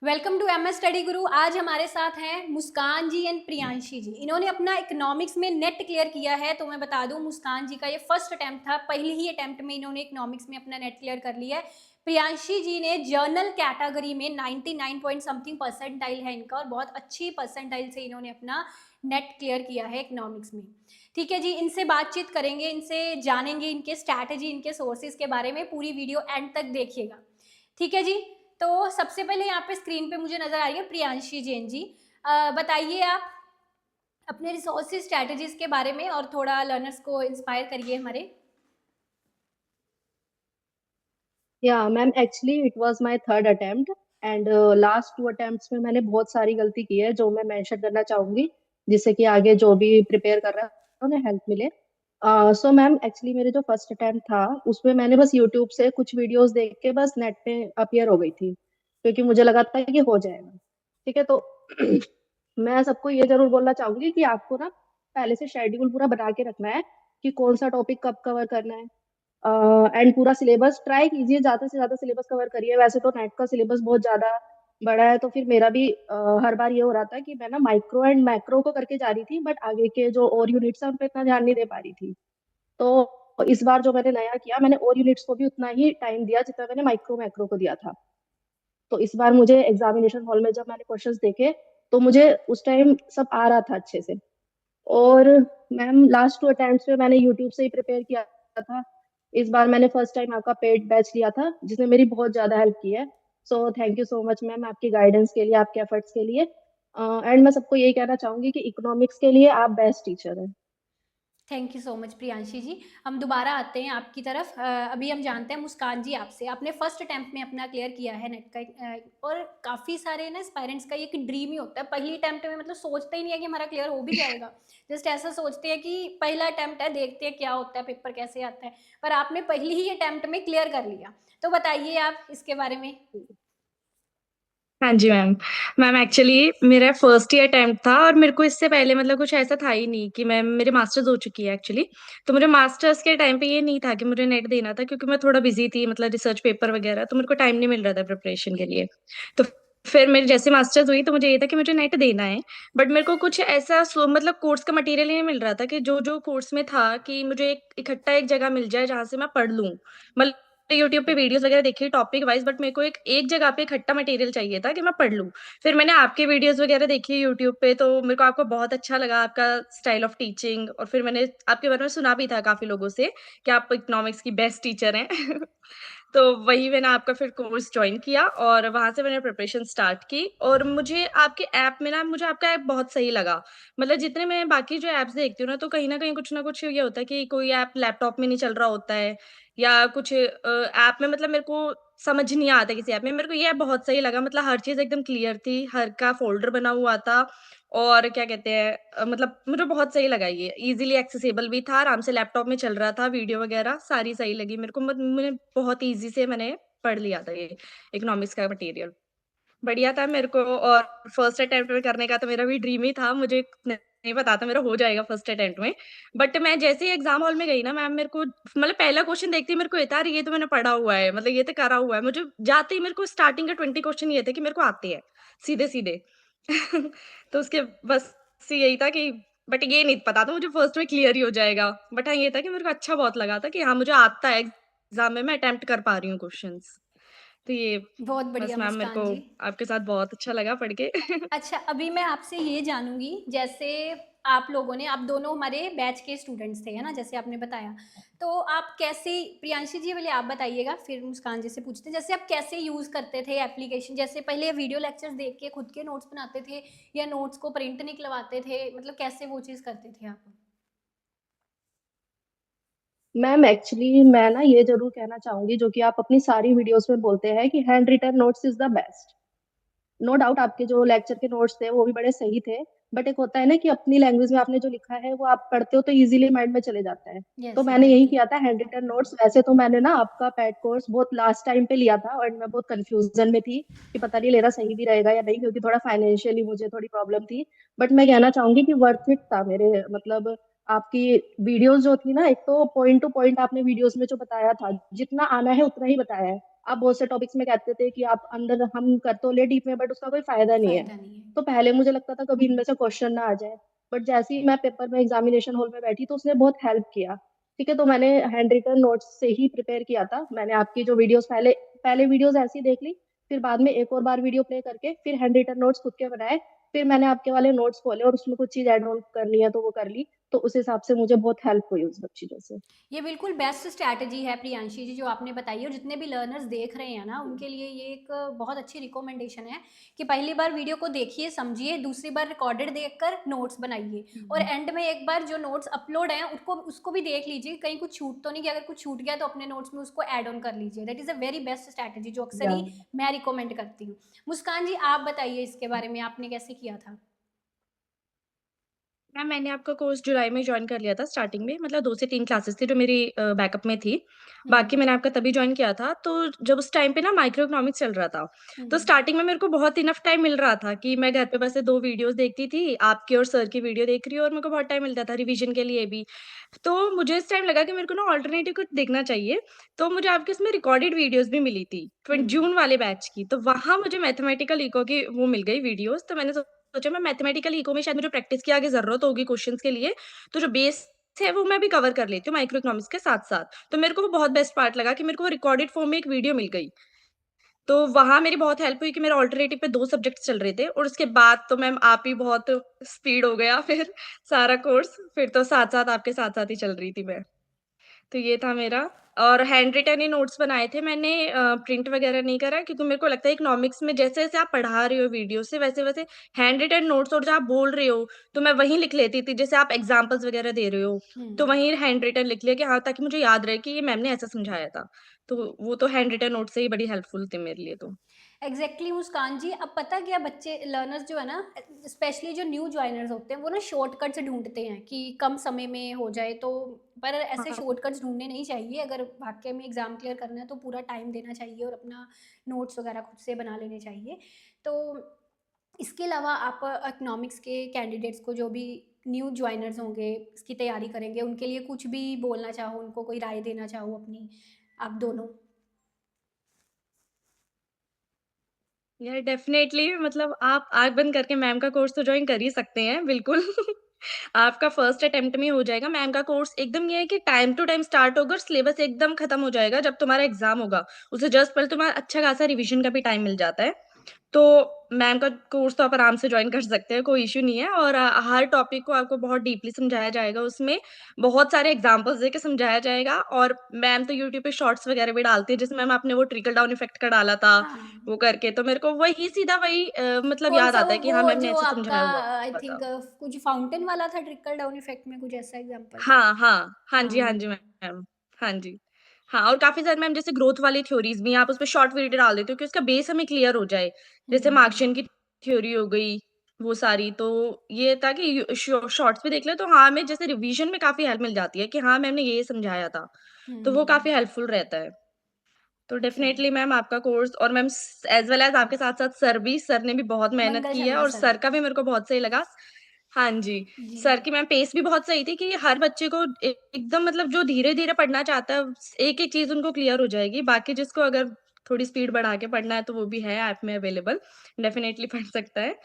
Welcome to MS study गुरु। आज हमारे साथ हैं मुस्कान जी एंड प्रियांशी जी। इन्होंने अपना इकोनॉमिक्स में नेट क्लियर किया है। तो मैं बता दूं, मुस्कान जी का ये फर्स्ट अटेम्प्ट था। पहले ही अटेम्प्ट में इन्होंने इकोनॉमिक्स में अपना नेट क्लियर कर लिया है। प्रियांशी जी ने जर्नल कैटेगरी में 99 पॉइंट समथिंग परसेंटाइल है इनका, और बहुत अच्छी परसेंटाइल से इन्होंने अपना नेट क्लियर किया है इकोनॉमिक्स में। ठीक है जी, इनसे बातचीत करेंगे, इनसे जानेंगे इनके स्ट्रैटेजी, इनके सोर्सेज के बारे में। पूरी वीडियो एंड तक देखिएगा। ठीक है जी। तो सबसे पहले यहाँ पे स्क्रीन पे मुझे नजर आ रही है प्रियांशी जैन जी। बताइए आप अपने रिसोर्सेज स्ट्रेटजीज के बारे में, और थोड़ा लर्नर्स को इंस्पायर करिए हमारे। या ma'am, actually it was my third attempt and last two attempts में मैंने बहुत सारी गलती की है जो मैं मेंशन करना चाहूंगी, जिससे कि आगे जो भी प्रिपेयर कर रहा है उन्हें हेल्प मिले। सो मैम, एक्चुअली मेरे जो फर्स्ट अटेम्प्ट था उसमें मैंने बस यूट्यूब से कुछ वीडियोस देख के बस नेट पे अपीयर हो गई थी, क्योंकि मुझे लगा था कि हो जाएगा। ठीक है, तो मैं सबको ये जरूर बोलना चाहूंगी कि आपको ना पहले से शेड्यूल पूरा बना के रखना है कि कौन सा टॉपिक कब कवर करना है। एंड पूरा सिलेबस ट्राई कीजिए, ज्यादा से ज्यादा सिलेबस कवर करिए। वैसे तो नेट का सिलेबस बहुत ज्यादा बड़ा है, तो फिर मेरा भी हर बार ये हो रहा था कि मैं ना माइक्रो एंड मैक्रो को करके जा रही थी, बट आगे के जो और यूनिट्स हैं उन पे इतना ध्यान नहीं दे पा रही थी। तो इस बार जो मैंने नया किया, मैंने और यूनिट्स को भी उतना ही टाइम दिया जितना मैंने माइक्रो मैक्रो को दिया था। तो इस बार मुझे एग्जामिनेशन हॉल में जब मैंने क्वेश्चंस देखे तो मुझे उस टाइम सब आ रहा था अच्छे से। और मैम, लास्ट टू अटेम्प्ट्स में मैंने यूट्यूब से ही प्रिपेयर किया था। इस बार मैंने फर्स्ट टाइम आपका पेड बैच लिया था, जिसने मेरी बहुत ज्यादा हेल्प की है। So thank you so much ma'am, आपकी गाइडेंस के लिए, आपके एफर्ट्स के लिए। एंड मैं सबको यही कहना चाहूंगी कि इकोनॉमिक्स के लिए आप बेस्ट टीचर हैं। Thank you so much Priyanshi ji. हम दोबारा आते हैं आपकी तरफ। अभी हम जानते हैं मुस्कान जी आपसे। आपने फर्स्ट अटेम्प्ट में अपना क्लियर किया है नेट का, और काफ़ी सारे ना पेरेंट्स का ये एक ड्रीम ही होता है पहली अटेम्प्ट में, मतलब सोचते ही नहीं है कि हमारा क्लियर हो भी जाएगा। जस्ट ऐसा सोचते हैं कि पहला अटेम्प्ट है, देखते हैं क्या होता है, पेपर कैसे आता है। पर आपने पहली ही अटेम्प्ट में क्लियर कर लिया। तो बताइए आप इसके बारे में। हाँ जी मैम। मैम एक्चुअली मेरा फर्स्ट ईयर अटेम्प्ट था और मेरे को इससे पहले मतलब कुछ ऐसा था ही नहीं कि मैम मेरे मास्टर्स हो चुकी है एक्चुअली। तो मुझे मास्टर्स के टाइम पे ये नहीं था कि मुझे नेट देना था, क्योंकि मैं थोड़ा बिजी थी, मतलब रिसर्च पेपर वगैरह, तो मेरे को टाइम नहीं मिल रहा था प्रिपरेशन के लिए। तो फिर मेरी जैसे मास्टर्स हुई तो मुझे ये था कि मुझे नेट देना है। बट मेरे को कुछ ऐसा मतलब कोर्स का मटेरियल नहीं मिल रहा था कि जो जो कोर्स में था कि मुझे एक इकट्ठा एक जगह मिल जाए जहाँ से मैं पढ़ लूँ। मतलब यूट्यूब पे वीडियोस वगैरह देखी टॉपिक वाइज, बट मेरे को एक जगह पे इकट्ठा मटेरियल चाहिए था कि मैं पढ़ लूँ। फिर मैंने आपके वीडियोस वगैरह देखी यूट्यूब पे, तो मेरे को आपको बहुत अच्छा लगा, आपका स्टाइल ऑफ टीचिंग। और फिर मैंने आपके बारे में सुना भी था काफी लोगों से कि आप इकोनॉमिक्स की बेस्ट टीचर हैं। तो वही मैंने आपका फिर कोर्स ज्वाइन किया और वहां से मैंने प्रिपरेशन स्टार्ट की। और मुझे आपके ऐप में ना, मुझे आपका ऐप बहुत सही लगा। मतलब जितने मैं बाकी जो ऐप्स देखती हूँ ना कहीं कुछ ना कुछ ये होता है कि कोई ऐप लैपटॉप में नहीं चल रहा होता है, या कुछ ऐप में मतलब मेरे को समझ नहीं आता किसी ऐप में। मेरे को ये ऐप बहुत सही लगा, मतलब हर चीज एकदम क्लियर थी, हर का फोल्डर बना हुआ था। और क्या कहते हैं, मतलब मुझे बहुत सही लगा, ये इजीली एक्सेसिबल भी था, आराम से लैपटॉप में चल रहा था, वीडियो वगैरह सारी सही लगी मेरे को। मुझे बहुत इजी से मैंने पढ़ लिया था ये इकोनॉमिक्स का मटेरियल, बढ़िया था मेरे को। और फर्स्ट अटेम्प्ट में करने का तो मेरा भी ड्रीम ही था, मुझे नहीं पता था मेरा हो जाएगा फर्स्ट अटेम्प्ट में। बट मैं जैसे ही एग्जाम हॉल में गई ना, मैम मेरे को मतलब पहला क्वेश्चन देखती ही मेरे को ये था, अरे ये तो मैंने पढ़ा हुआ है, मतलब ये तो करा हुआ है। मुझे जाते ही मेरे को स्टार्टिंग के 20 क्वेश्चन ये थे कि मेरे को आते हैं सीधे सीधे। तो उसके बस यही था कि, बट ये नहीं पता था मुझे फर्स्ट में क्लियर ही हो जाएगा। बट हाँ, ये था कि मेरे को अच्छा बहुत लगा था कि हाँ मुझे आता है, एग्जाम में मैं अटेम्प्ट कर पा रही हूँ क्वेश्चंस। तो ये बहुत बस बढ़िया मैम, मेरे मुस्कान को जी। आपके साथ बहुत अच्छा लगा पढ़ के। अच्छा, अभी मैं आपसे ये जानूंगी, जैसे आप लोगों ने, आप दोनों हमारे बैच के स्टूडेंट्स थे, है ना, जैसे आपने बताया। तो आप कैसे, प्रियांशी जी पहले आप बताइएगा, फिर मुस्कान जी से पूछते हैं, जैसे आप कैसे यूज़ करते थे एप्लीकेशन। जैसे पहले वीडियो लेक्चर्स देख के खुद के नोट्स बनाते थे, या नोट्स को प्रिंट निकलवाते थे, मतलब कैसे वो चीज़ करते थे आप। मैम, एक्चुअली मैं ना ये जरूर कहना चाहूंगी, जो कि आप अपनी सारी वीडियोस में बोलते हैं, कि handwritten notes is the best. No doubt आपके जो लेक्चर के नोट्स थे वो भी बड़े सही थे, बट एक होता है ना कि अपनी लैंग्वेज में आपने जो लिखा है वो आप पढ़ते हो तो इजीली माइंड में चले जाता है। तो यस, मैंने यही एग्जैक्टली। किया था, हैंड रिटन नोट्स। वैसे तो मैंने ना आपका पैड कोर्स बहुत लास्ट टाइम पे लिया था और मैं बहुत कंफ्यूजन में थी कि पता नहीं लेना सही भी रहेगा या नहीं, क्योंकि थोड़ा फाइनेंशियली मुझे थोड़ी प्रॉब्लम थी। बट मैं कहना चाहूंगी कि वर्थ इट था मेरे, मतलब आपकी वीडियोस जो थी ना, एक तो पॉइंट टू पॉइंट आपने वीडियोस में जो बताया था, जितना आना है उतना ही बताया है। आप बहुत से टॉपिक्स में कहते थे कि आप अंदर हम कर तो ले डीप में, बट उसका कोई फायदा नहीं है। फायदा नहीं है। तो पहले मुझे लगता था कभी इनमें से क्वेश्चन ना आ जाए, बट जैसे ही मैं पेपर में एग्जामिनेशन हॉल में बैठी तो उसने बहुत हेल्प किया। ठीक है, तो मैंने हैंड रिटन नोट्स से ही प्रिपेयर किया था। मैंने आपकी जो वीडियोस पहले पहले वीडियोस ऐसी देख ली, फिर बाद में एक और बार वीडियो प्ले करके फिर हैंड रिटन नोट्स खुद के बनाए। फिर मैंने आपके वाले नोट्स खोले और उसमें कुछ चीज ऐड ऑन करनी है तो वो कर ली। तो उस हिसाब से मुझे बहुत हेल्प हुई उस सब चीजों से। ये बिल्कुल बेस्ट स्ट्रैटेजी है प्रियांशी जी जो आपने बताई, और जितने भी लर्नर्स देख रहे हैं ना उनके लिए ये एक बहुत अच्छी रिकमेंडेशन है कि पहली बार वीडियो को देखिए, समझिए, दूसरी बार रिकॉर्डेड देखकर नोट्स बनाइए, और एंड में एक बार जो नोट्स अपलोड हैं उसको उसको भी देख लीजिए कहीं कुछ छूट तो नहीं गया। अगर कुछ छूट गया तो अपने नोट्स में उसको ऐड ऑन कर लीजिए। That is a very best strategy जो अक्सर या ही मैं रिकमेंड करती हूँ। मुस्कान जी आप बताइए इसके बारे में, आपने कैसे किया था? मैम मैंने आपका कोर्स जुलाई में जॉइन कर लिया था स्टार्टिंग में, मतलब 2 से 3 क्लासेस थी जो मेरी बैकअप में थी। बाकी हम्म। मैंने आपका तभी जॉइन किया था, तो जब उस टाइम पे ना माइक्रो इकोनॉमिक्स चल रहा था, तो हम्म। स्टार्टिंग में मेरे को बहुत इनफ टाइम मिल रहा था कि मैं घर पे बस 2 वीडियोज़ देखती थी, आपकी और सर की वीडियो देख रही हूँ और मेरे को बहुत टाइम मिलता था रिवीजन के लिए भी। तो मुझे इस टाइम लगा कि मेरे को ना अल्टरनेटिव कुछ देखना चाहिए, तो मुझे आपके इसमें रिकॉर्डेड वीडियोज़ भी मिली थी, हम्म। जून वाले बैच की, तो वहाँ मुझे मैथमेटिकल इको की वो मिल गई वीडियोज़, तो मैंने सोचा मैं मैथमेटिकल इको में शायद मुझे प्रैक्टिस की आगे ज़रूरत होगी क्वेश्चंस के लिए, तो जो बेस है वो मैं भी कवर कर लेती हूँ माइक्रो इकोनॉमिक्स के साथ-साथ। तो मेरे को वो बहुत बेस्ट पार्ट लगा कि मेरे को वो रिकॉर्डेड फॉर्म में एक वीडियो मिल गई। तो वहाँ मेरी बहुत हेल्प हुई कि मेरे अल्टरनेटिव पे 2 सब्जेक्ट्स चल रहे थे और उसके बाद तो मैम आप ही बहुत स्पीड हो गया फिर सारा कोर्स, फिर तो साथ-साथ आपके साथ-साथ ही चल रही थी मैं। तो ये था मेरा। और हैंड रिटन ही नोट्स बनाए थे मैंने, प्रिंट वगैरह नहीं करा क्योंकि मेरे को लगता है इकोनॉमिक्स में जैसे-जैसे आप पढ़ा रहे हो वीडियो से वैसे-वैसे हैंड रिटन नोट्स और जो आप बोल रहे हो, तो मैं वहीं लिख लेती थी। जैसे आप एग्ज़ाम्पल्स वगैरह दे रहे हो, तो हम्म। वहीं हैंड रिटन लिख लिया कि हाँ, ताकि मुझे याद रहे कि ये मैम ने ऐसा समझाया था। तो वो तो हैंड रिटन नोट्स से ही बड़ी हेल्पफुल थे मेरे लिए तो। एग्जैक्टली मुस्कान जी, अब पता क्या बच्चे लर्नर्स जो है ना, स्पेशली जो न्यू ज्वाइनर्स होते हैं वो ना शॉर्टकट्स ढूंढते हैं कि कम समय में हो जाए। तो पर ऐसे हाँ। शॉर्टकट्स ढूंढने नहीं चाहिए। अगर वाकई में एग्ज़ाम क्लियर करना है तो पूरा टाइम देना चाहिए और अपना नोट्स वगैरह खुद से बना लेने चाहिए। तो इसके अलावा आप इकोनॉमिक्स के कैंडिडेट्स को, जो भी न्यू ज्वाइनर्स होंगे, इसकी तैयारी करेंगे, उनके लिए कुछ भी बोलना चाहो, उनको कोई राय देना चाहो अपनी, आप दोनों? यार डेफ़िनेटली मतलब आप आँख बंद करके मैम का कोर्स तो जॉइन कर ही सकते हैं, बिल्कुल। आपका फर्स्ट अटेम्प्ट में हो जाएगा। मैम का कोर्स एकदम ये है कि टाइम टू टाइम स्टार्ट होगा और सिलेबस एकदम खत्म हो जाएगा जब तुम्हारा एग्ज़ाम होगा। उससे जस्ट पहले तुम्हारा अच्छा खासा रिविज़न का भी टाइम मिल जाता है। तो मैम का कोर्स तो आप आराम से जॉइन कर सकते हैं, कोई इश्यू नहीं है और हर टॉपिक को आपको बहुत डीपली समझाया जाएगा उसमें, बहुत सारे एग्ज़ाम्पल्स देके समझाया जाएगा और मैम तो यूट्यूब पे शॉर्ट्स वगैरह भी डालती है, जैसे मैम आपने वो ट्रिकल डाउन इफ़ेक्ट का डाला था, हाँ। वो करके तो मेरे को वही सीधा वही मतलब कौन याद सा आता है कि हाँ, वो मैम ने जो ऐसे आपका समझाया हुआ आई था। थिंक कुछ फाउंटेन वाला था, ट्रिकल डाउन इफेक्ट में कुछ ऐसा एग्जांपल? हाँ, हाँ। हाँ जी हाँ। मैम। हाँ जी। हाँ, और काफ़ी सारे मैम जैसे ग्रोथ वाली थ्योरीज़ भी हैं, आप उसपे शॉर्ट वीडियो डाल देते हो कि उसका बेस हमें क्लियर हो जाए। जैसे हम्म। मार्क्सियन की थ्योरी हो गई, वो सारी। तो ये था कि शॉर्ट्स भी देख लो तो हाँ, हमें जैसे रिवीज़न में काफ़ी हेल्प मिल जाती है कि हाँ, मैम ने ये समझाया था। तो वो हम्म। काफ़ी हेल्पफुल रहता है। तो चलो, डेफ़िनेटली मैम आपका कोर्स और मैम एज़ वेल एज़ आपके साथ-साथ सर ने भी बहुत मेहनत मंगल की है शर्मा और सर। सर का भी मेरे को बहुत सही लगा। हाँ जी, जी। सर की मैम पेस भी बहुत सही थी कि हर बच्चे को एकदम मतलब जो धीरे-धीरे पढ़ना चाहता है, एक-एक चीज़ उनको क्लियर हो जाएगी। बाकी जिसको अगर थोड़ी स्पीड बढ़ा के पढ़ना है तो वो भी है ऐप में अवेलेबल, डेफ़िनेटली पढ़ सकता है।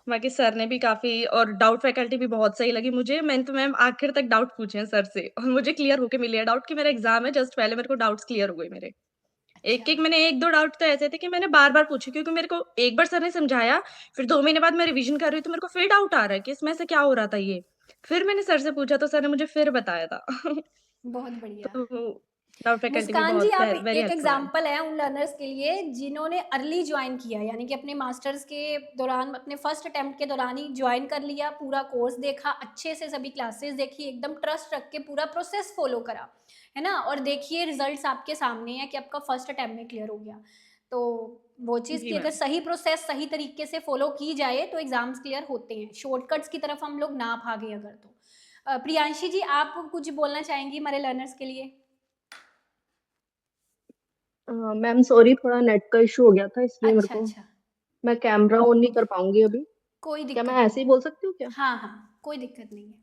बाकी सर ने भी काफ़ी और डाउट फैकल्टी भी बहुत सही लगी मुझे। मैंने तो मैम आखिर तक डाउट पूछे हैं सर से और मुझे क्लियर होके मिले हैं डाउट कि मेरा एग्ज़ाम है जस्ट पहले मेरे को डाउट्स क्लियर हो गए मेरे। अच्छा। एक-एक मैंने 1-2 डाउट तो ऐसे थे कि मैंने बार-बार पूछे क्योंकि मेरे को एक बार सर ने समझाया, फिर 2 महीने बाद मैं रिवीजन कर रही हूँ तो मेरे को फिर डाउट आ रहा है कि इसमें से क्या हो रहा था ये। फिर मैंने सर से पूछा तो सर ने मुझे फिर बताया था। बहुत बढ़िया। तो डाउट फैकल्टी भी मुस्कान जी, बहुत आप वेरी एक हेल्पफुल है। एग्जाम्पल है उन लर्नर्स के लिए जिन्होंने अर्ली ज्वाइन किया, यानी कि अपने मास्टर्स के दौरान, अपने फर्स्ट अटेम्प्ट के दौरान ही ज्वाइन कर लिया, पूरा कोर्स देखा, अच्छे से सभी क्लासेस देखी, एकदम ट्रस्ट रख के पूरा प्रोसेस फॉलो करा, है ना, और देखिए रिजल्ट्स आपके सामने है कि आपका फर्स्ट अटेम्प्ट में क्लियर हो गया। तो वो चीज़ जी कि अगर मैम। सही प्रोसेस सही तरीके से फॉलो की जाए तो एग्जाम्स क्लियर होते हैं, शॉर्टकट्स की तरफ हम लोग ना भागे अगर तो। प्रियांशी जी, आप कुछ बोलना चाहेंगी हमारे लर्नर्स के लिए? मैम सॉरी, थोड़ा नेट का इशू हो गया था इसलिए मेरे अच्छा, को अच्छा। मैं कैमरा ऑन नहीं कर पाऊंगी अभी। कोई क्या मैं दिक्कत ऐसे नहीं ही है। बोल सकती हूँ क्या? हाँ, हाँ, कोई दिक्कत नहीं है।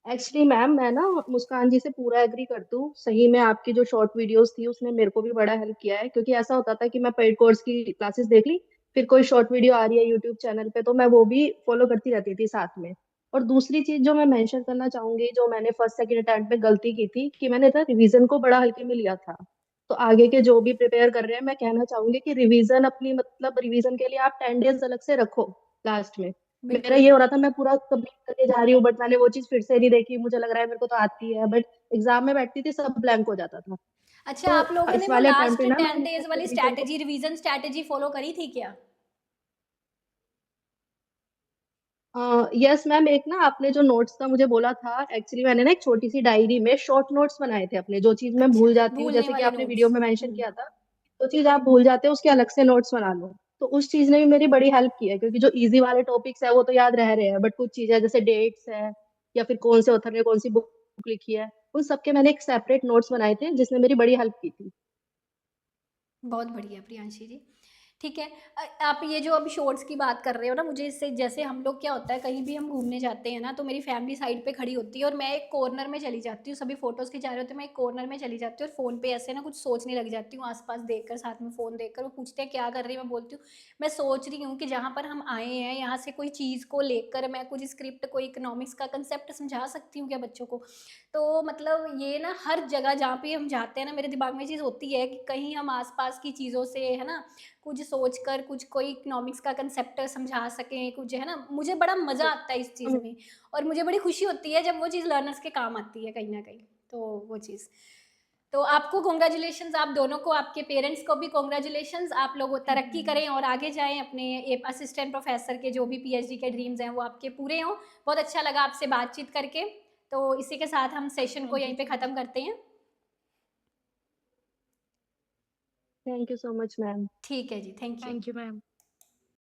एक्चुअली मैम मैं ना मुस्कान जी से पूरा एग्री करती हूँ। सही में आपकी जो शॉर्ट वीडियोस थी उसने मेरे को भी बड़ा हेल्प किया है, क्योंकि ऐसा होता था कि मैं पेड कोर्स की क्लासेस देख ली, फिर कोई शॉर्ट वीडियो आ रही है यूट्यूब चैनल पे तो मैं वो भी फॉलो करती रहती थी साथ में। और दूसरी चीज जो मैं मेंशन करना चाहूंगी, जो मैंने फर्स्ट सेकंड अटेम्प्ट में गलती की थी, कि मैंने ना रिवीजन को बड़ा हल्के में लिया था। तो आगे के जो भी प्रिपेयर कर रहे हैं, मैं कहना चाहूंगी कि रिवीजन अपनी, मतलब रिवीजन के लिए आप 10 डेज अलग से रखो लास्ट में। मेरा बिल्कुल। ये हो रहा था, मैं पूरा कंप्लीट करके जा रही हूँ बट मैंने वो चीज फिर से नहीं देखी, मुझे लग रहा है मेरे को तो आती है, बट एग्जाम में बैठती थी सब ब्लैंक हो जाता था। अच्छा, आप तो लोगों ने इस वो वाले अटेम्प्ट लास्ट में ना 10 मैंने डेज वाली रिवीजन को, स्ट्रैटेजी, रिवीजन स्ट्रैटेजी फॉलो करी थी क्या? यस मैम, एक ना आपने जो नोट्स का मुझे बोला था, एक्चुअली मैंने ना एक छोटी सी डायरी में शॉर्ट नोट्स बनाए थे अपने, जो चीज मैं अच्छा, भूल जाती हूँ, भूलने जैसे कि वाले आपने वीडियो नोट्स। में मेंशन किया था, तो चीज आप भूल जाते हो उसके अलग से नोट्स बना लो। तो उस चीज ने भी मेरी बड़ी हेल्प की है, क्योंकि जो इजी वाले टॉपिक्स है वो तो याद रह रहे हैं, बट कुछ चीजें जैसे डेट्स है या फिर कौन से ऑथर ने कौन सी बुक लिखी है, उन सबके मैंने एक सेपरेट नोट्स बनाए थे जिसने मेरी बड़ी हेल्प की थी। बहुत बढ़िया प्रियांशी जी। ठीक है। आप ये जो अभी शॉर्ट्स की बात कर रहे हो ना, मुझे इससे, जैसे हम लोग क्या होता है कहीं भी हम घूमने जाते हैं ना, तो मेरी फैमिली साइड पे खड़ी होती है और मैं एक कॉर्नर में चली जाती हूँ, सभी फोटोज खिंचा रहे होते हैं, मैं एक कॉर्नर में चली जाती हूँ और फोन पे ऐसे ना कुछ सोचने लग जाती हूँ, आसपास देखकर, साथ में फोन देखकर। वो पूछते हैं क्या कर रही है, मैं बोलती हूँ मैं सोच रही हूँ कि जहाँ पर हम आए हैं यहाँ से कोई चीज़ को लेकर मैं कुछ स्क्रिप्ट, कोई इकोनॉमिक्स का कंसेप्ट समझा सकती हूँ क्या बच्चों को। तो मतलब ये ना हर जगह जहाँ पे हम जाते हैं ना, मेरे दिमाग में ये चीज़ होती है कि कहीं हम आसपास की चीज़ों से, है ना, कुछ सोच कर कुछ कोई इकोनॉमिक्स का कंसेप्ट समझा सकें कुछ, है ना, मुझे बड़ा मज़ा आता है इस चीज़ में। और मुझे बड़ी खुशी होती है जब वो चीज़ लर्नर्स के काम आती है कहीं ना कहीं। तो वो चीज़, तो आपको कॉन्ग्रेचुलेशंस, आप दोनों को, आपके पेरेंट्स को भी कॉन्ग्रेचुलेशंस। आप लोग थैंक यू तरक्की मैम। करें और आगे जाएं, अपने असिस्टेंट प्रोफेसर के जो भी पीएचडी के ड्रीम्स हैं वो आपके पूरे हों। बहुत अच्छा लगा आपसे बातचीत करके। तो इसी के साथ हम सेशन को थैंक यू यहीं पे सो मच। ख़त्म करते हैं। Thank you so much ma'am. ठीक है जी, thank you. Thank you ma'am.